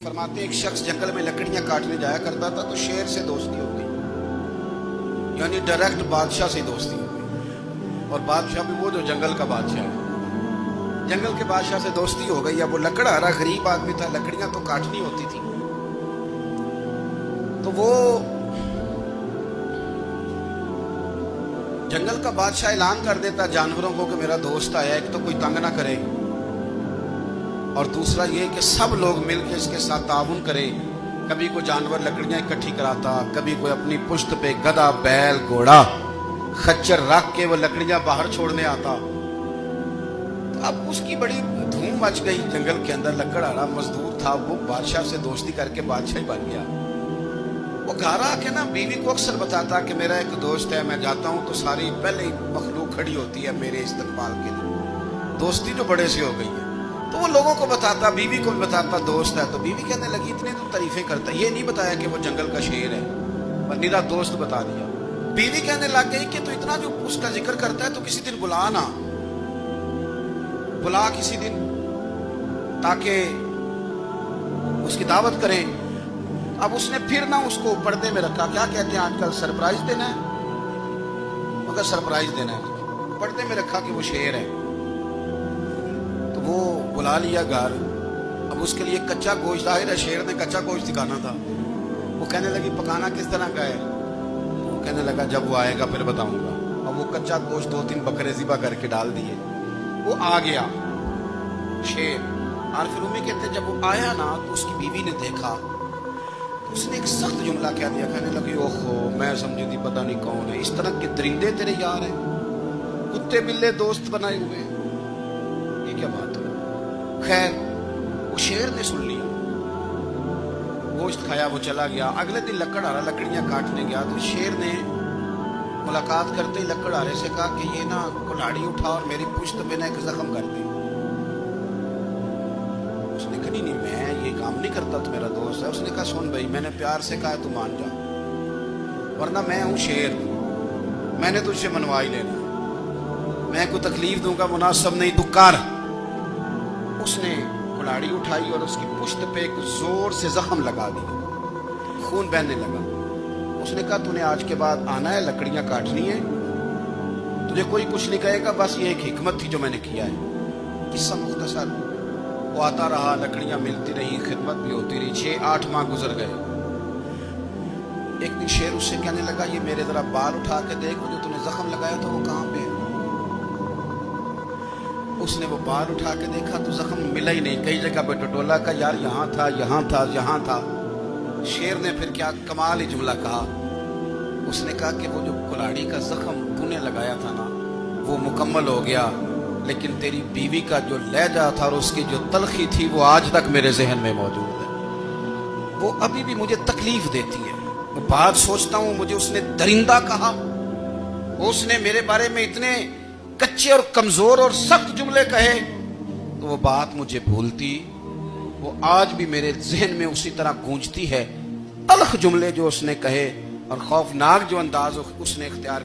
फरमाते एक शख्स जंगल में लकड़ियां काटने जाया करता था तो शेर से दोस्ती हो गई, यानी डायरेक्ट बादशाह से दोस्ती हो गई। और बादशाह भी वो जो जंगल का बादशाह है, जंगल के बादशाह से दोस्ती हो गई। अब वो लकड़हारा गरीब आदमी था, लकड़ियां तो काटनी होती थी। तो वो जंगल का बादशाह ऐलान कर देता जानवरों को कि मेरा दोस्त आया, एक तो कोई तंग ना करे और दूसरा ये कि सब लोग मिलकर इसके साथ ताउन करें। कभी कोई जानवर लकड़ियां इकट्ठी कराता, कभी कोई अपनी पुश्त पे गधा, बैल, घोड़ा, खच्चर रख के वो लकड़ियां बाहर छोड़ने आता। तो अब उसकी बड़ी धूम मच गई जंगल के अंदर। लकड़हारा मजदूर था, वो बादशाह से दोस्ती करके बादशाह ही बन गया। वो घर आके ना बीवी को अक्सर बताता कि मेरा एक दोस्त है, मैं जाता हूँ तो सारी पहले ही मखलूक खड़ी होती है मेरे इस्तकबाल के लिए। दोस्ती तो बड़े से हो गई है। तो वो लोगों को बताता, बीवी को भी बताता दोस्त है। तो बीवी कहने लगी इतने तो तारीफें करता, ये नहीं बताया कि वो जंगल का शेर है, पर निरा दोस्त बता दिया। बीवी कहने लग गई कि तो इतना जो उसका जिक्र करता है तो किसी दिन बुला ना, बुला किसी दिन ताकि उसकी दावत करें। अब उसने फिर ना उसको पर्दे में रखा। क्या कहते हैं आजकल, सरप्राइज देना है, मगर सरप्राइज देना है, पर्दे में रखा कि वो शेर है। तो वो बुला लिया घर। अब उसके लिए कच्चा गोश्त, जाहिर है शेर ने कच्चा गोश्त दिखाना था। वो कहने लगी पकाना किस तरह का है? वो कहने लगा जब वो आएगा फिर बताऊंगा। अब वो कच्चा गोश्त 2-3 बकरे ज़िबा करके डाल दिए। वो आ गया शेर। आरिफ रूमी कहते जब वो आया ना तो उसकी बीवी ने देखा, उसने एक सख्त जुमला कह दिया। कहने लगी ओहो, मैं समझी थी पता नहीं कौन है, इस तरह के दरिंदे तेरे यार हैं, कुत्ते बिल्ले दोस्त बनाए हुए हैं, ये क्या बात है? खैर वो शेर ने सुन लिया, गोश्त खाया, वो चला गया। अगले दिन लकड़हारा लकड़ियां काटने गया तो शेर ने मुलाकात करते ही लकड़हारे से कहा कि ये ना कुल्हाड़ी उठा और मेरी पुश्त पे ना एक जख्म कर दे। उसने कहा नहीं मैं ये काम नहीं करता, तो मेरा दोस्त है। उसने कहा सुन भाई, मैंने प्यार से कहा तू मान जा, वरना मैं हूं शेर, मैंने तुझसे मनवा ही लेना, मैं कोई तकलीफ दूंगा मुनासिब नहीं, तू कर। उसने कुल्हाड़ी उठाई और उसकी पुश्त पे एक जोर से जख्म लगा दिया, खून बहने लगा। उसने कहा तूने आज के बाद आना है, लकड़ियां काटनी है, तुझे कोई कुछ नहीं कहेगा, बस ये एक हिकमत थी जो मैंने किया है। किस्सा मुख्तसर। वो आता रहा, लकड़ियां मिलती रही, खिदमत भी होती रही। 6-8 माह गुजर गए। एक दिन शेर उससे कहने लगा ये मेरे जरा बाल उठा के देख, जो तूने जख्म लगाया था वो कहाँ पे है? उसने वो बाल उठा के देखा तो जख्म मिला ही नहीं, कई जगह पे टटोला का यार यहाँ था, यहाँ था, यहाँ था। शेर ने फिर क्या कमाल ही जुमला कहा। उसने कहा कि वो जो कुल्हाड़ी का जख्म तूने लगाया था ना वो मुकम्मल हो गया, लेकिन तेरी बीवी का जो लहजा था और उसकी जो तलखी थी वो आज तक मेरे जहन में मौजूद है, वो अभी भी मुझे तकलीफ देती है। वो बात सोचता हूँ, मुझे उसने दरिंदा कहा, उसने मेरे बारे में इतने कच्चे और कमजोर और सख्त जुमले कहे, तो वो बात मुझे भूलती, वो आज भी मेरे जहन में उसी तरह गूंजती है। तल्ख जुमले जो उसने कहे और खौफनाक जो अंदाज उसने इख्तियार